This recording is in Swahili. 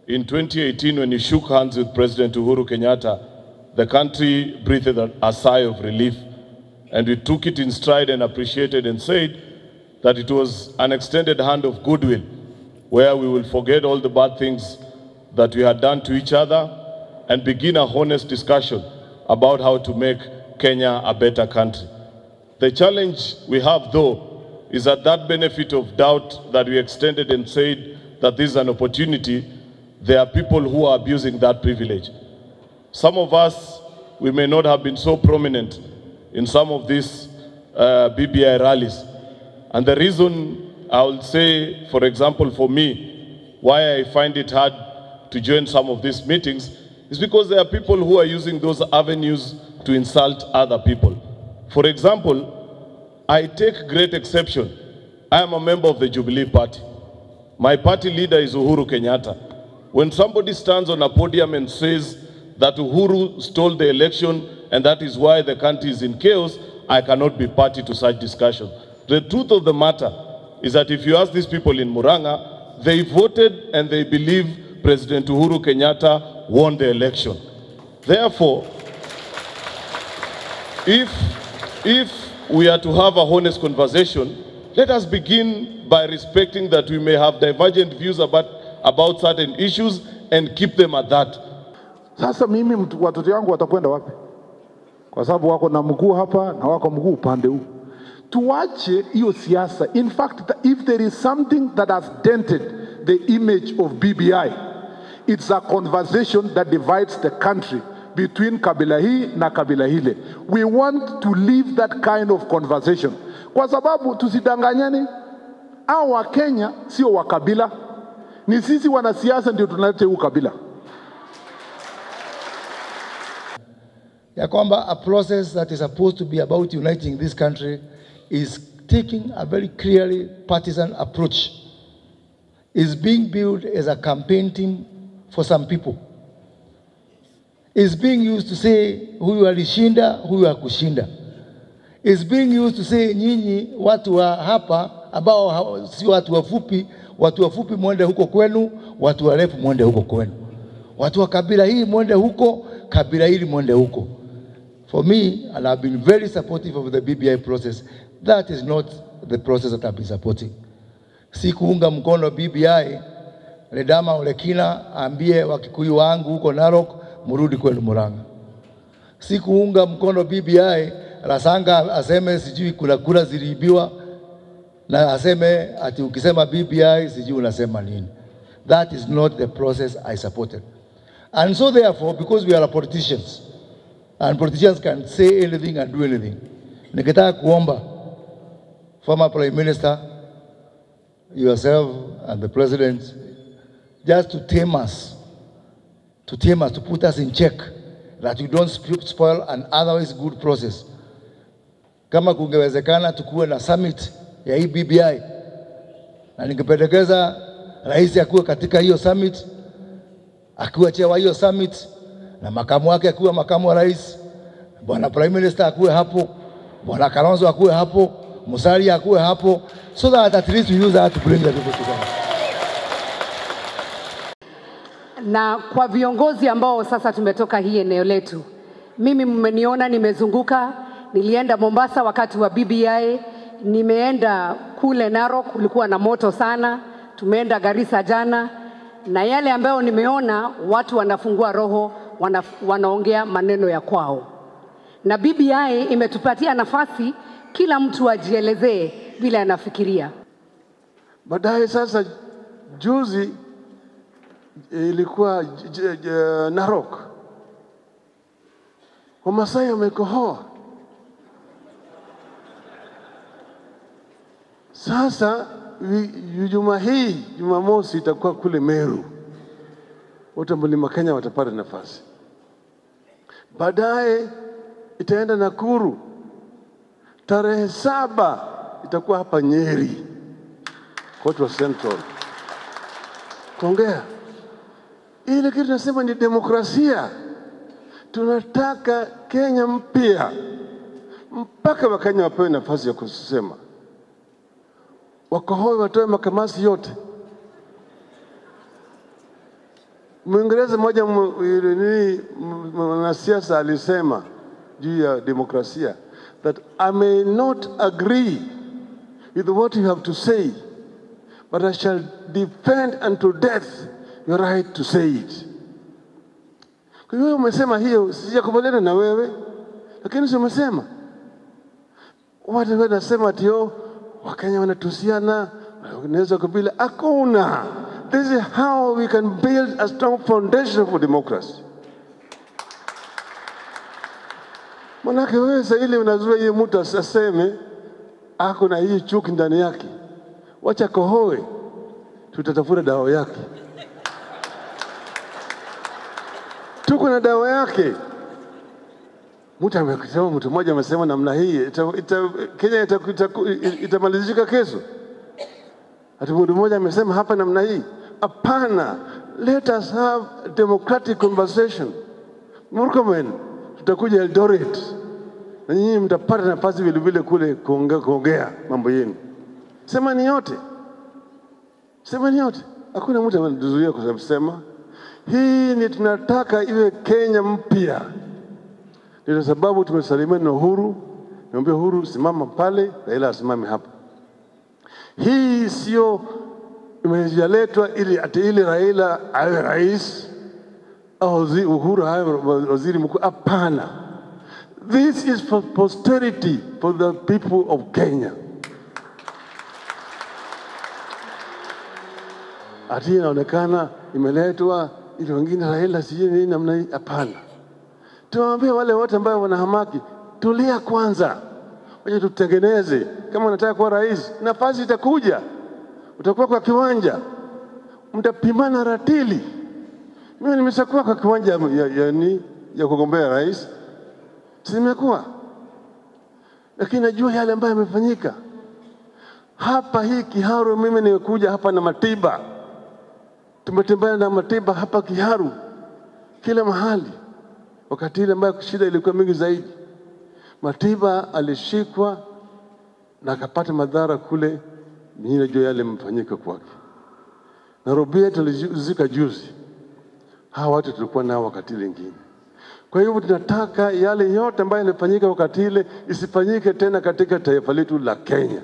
in 2018 when you shook hands with President Uhuru Kenyatta, the country breathed a sigh of relief, and we took it in stride and appreciated and said that it was an extended hand of goodwill, where we will forget all the bad things that we had done to each other and begin a honest discussion about how to make Kenya a better country. The challenge we have, though, is that benefit of doubt that we extended and said that this is an opportunity, there are people who are abusing that privilege. Some of us, we may not have been so prominent in some of these BBI rallies. And the reason I will say, for example, for me, why I find it hard to join some of these meetings is because there are people who are using those avenues to insult other people. For example, I take great exception. I am a member of the Jubilee Party. My party leader is Uhuru Kenyatta. When somebody stands on a podium and says that Uhuru stole the election and that is why the country is in chaos, I cannot be party to such discussion. The truth of the matter is that if you ask these people in Murang'a, they voted and they believe President Uhuru Kenyatta won the election. Therefore, if we are to have a honest conversation, let us begin by respecting that we may have divergent views about certain issues and keep them at that. Sasa mimi watoto wangu watakwenda wapi? Kwa sababu wako na mguu hapa na wako mguu upande huu. Tuache hiyo siasa. In fact, if there is something that has dented the image of BBI, it's a conversation that divides the country between kabila hii na kabila hile. We want to leave that kind of conversation. Kwa sababu tusidanganyane, hao wa Kenya sio wa kabila. Ni sisi wanasiasa ndio tunaleta huu kabila. Ya kwamba a process that is supposed to be about uniting this country is taking a very clearly partisan approach. Is being built as a campaign team for some people. Is being used to say huyu alishinda, huyu hakushinda. Is being used to say nyinyi watu wa hapa ambao si watu wafupi mwende huko kwenu, watu warefu mwende huko kwenu. Watu wa kabila hii mwende huko, kabila hili mwende huko. For me, and I've been very supportive of the BBI process, that is not the process that I've been supporting. Si kuunga mkono BBI, Ledama Ole Kina ambie wakikuyu wangu huko Narok, murudi kwenu Murang'a. Si kuunga mkono BBI, Rasanga aseme sijui kura ziliibiwa, na aseme ati ukisema BBI sijui unasema nini. That is not the process I supported. And so therefore, because we are politicians, and politicians can say anything and do anything, nikitaka kuomba former Prime Minister, yourself and the President, just to tame us, to put us in check, that you don't spoil an otherwise good process. Kama kungewezekana tukuwe na summit ya hii BBI, na ningependekeza rais akuwe katika hiyo summit, akiwa chair wa hiyo summit, na makamu wake akuwe makamu wa rais, bwana Prime Minister akuwe hapo, bwana Kalonzo akuwe hapo, Musalia akuwe hapo, so that at least we use that to bring the people together. Na kwa viongozi ambao sasa tumetoka hii eneo letu, mimi mmeniona nimezunguka, nilienda Mombasa wakati wa BBI, nimeenda kule Narok, kulikuwa na moto sana, tumeenda Garissa jana, na yale ambayo nimeona watu wanafungua roho, wanaongea maneno ya kwao. Na BBI imetupatia nafasi kila mtu ajielezee vile anafikiria. Baadaye sasa juzi ilikuwa Narok. Wamasai wamekohoa. Sasa Jumamosi itakuwa kule Meru. Wote Mlima Kenya watapata nafasi. Baadaye itaenda Nakuru. Tarehe 7 itakuwa hapa Nyeri, Coast of Central. Kuongea ile kitu tunasema ni demokrasia. Tunataka Kenya mpya, mpaka Wakenya wapewe nafasi ya kusema. Wakohoe watoe makamasi yote. Mwingereza mmoja mwanasiasa alisema juu ya demokrasia that I may not agree with what you have to say, but I shall defend unto death your right to say it. Kwa hiyo umesema hiyo, sijakubaliana na wewe, lakini si umesema. Watu wanasema ati Wakenya wanatusiana, wanaweza kubila. Hakuna. This is how we can build a strong foundation for democracy. Manake wewe sasa ile unazuia yeye mtu aseme ako na hii chuki ndani yake. Wacha kohoe, tutatafuta dawa yake. Tuko na dawa yake. Mtu mmoja amesema namna hii Kenya itamalizika kesho. Ati mtu mmoja amesema hapa namna hii. Hapana, let us have a democratic conversation. Murkomen, tutakuja Eldoret na nyinyi mtapata nafasi vile vile kule kuongea mambo yenu. Sema ni yote. Hakuna mtu anazuia kusema. Hii ni tunataka iwe Kenya mpya. Ndio sababu tumesalimiana na Uhuru. Niambia Uhuru simama pale, Raila asimame hapa. Hii sio imejaletwa ili Raila awe rais au Uhuru awe waziri mkuu. Hapana. This is for posterity, for the people of Kenya. Ati inaonekana imeletwa ili wengine Raila sije nini namna hii. Hapana. Tuwaambie wale wote ambao wanahamaki, tulia kwanza. Waje tutengeneze. Kama unataka kuwa rais, nafasi itakuja. Utakuwa kwa kiwanja. Mtapimana ratili. Mimi nimeshakuwa kwa kiwanja ya kugombea rais. Simekuwa. Lakini najua yale ambayo yamefanyika. Hapa hii Kiharu mimi nimekuja hapa na Matiba. Tumetembea na Matiba hapa Kiharu. Kila mahali. Wakati ile ambayo shida ilikuwa mingi zaidi. Matiba alishikwa na akapata madhara kule, mimi najua yale mfanyika kwake. Nairobi tulizika juzi. Hawa watu tulikuwa nao wakati lingine. Kwa hivyo tunataka yale yote ambayo yalifanyika wakati ile isifanyike tena katika taifa letu la Kenya.